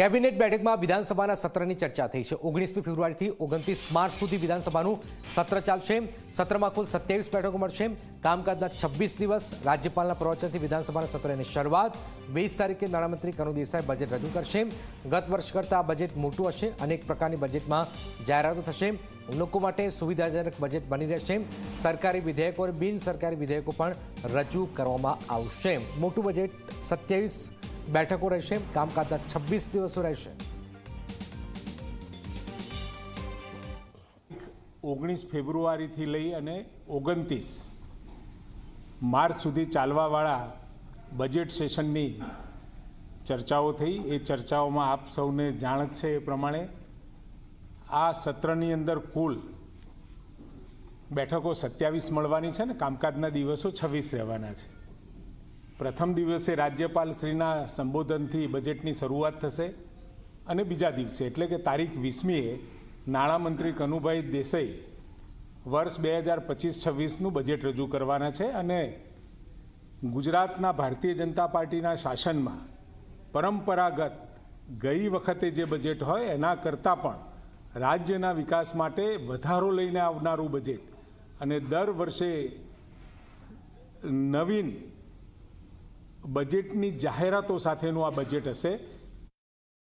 Cabinet બેઠકમાં વિધાનસભાના સત્રની ચર્ચા થઈ છે। 19મી ફેબ્રુઆરીથી 29 માર્ચ સુધી વિધાનસભાનું સત્ર ચાલશે। સત્રમાં કુલ 27 બેઠકો મળશે। કામકાજના 26 દિવસ। રાજ્યપાલના પ્રવચનથી વિધાનસભાના સત્રની શરૂઆત। 20 તારીખે નાણામંત્રી કનુ દેસાઈ બજેટ રજૂ કરશે। ગત વર્ષ કરતાં આ બજેટ મોટું હશે। અનેક પ્રકારની બજેટમાં જાહેરાતો થશે। લોકો માટે સુવિધાજનક બજેટ બની રહેશે। સરકારી વિધેયકો અને બિન સરકારી વિધેયકો પણ રજૂ કરવામાં આવશે। મોટું બજેટ 27 બેઠકો રહેશે। કામકાજના 26 દિવસો રહેશે। 19 ફેબ્રુઆરીથી લઈ અને 29 માર્ચ સુધી ચાલવાવાળા બજેટ સેશનની ચર્ચાઓ થઈ। એ ચર્ચાઓમાં આપ સૌને જાણ જ છે એ પ્રમાણે આ સત્રની અંદર કુલ બેઠકો 27 મળવાની છે ને કામકાજના દિવસો 26 રહેવાના છે। પ્રથમ દિવસે રાજ્યપાલશ્રીના સંબોધનથી બજેટની શરૂઆત થશે અને બીજા દિવસે એટલે કે તારીખ 20મીએ નાણામંત્રી કનુભાઈ દેસાઈ વર્ષ 2025-26નું બજેટ રજૂ કરવાના છે અને ગુજરાતના ભારતીય જનતા પાર્ટીના શાસનમાં પરંપરાગત ગઈ વખતે જે બજેટ હોય એના કરતાં પણ રાજ્યના વિકાસ માટે વધારો લઈને આવનારું બજેટ અને દર વર્ષે નવીન બજેટની જાહેરાતો સાથેનું આ બજેટ હશે।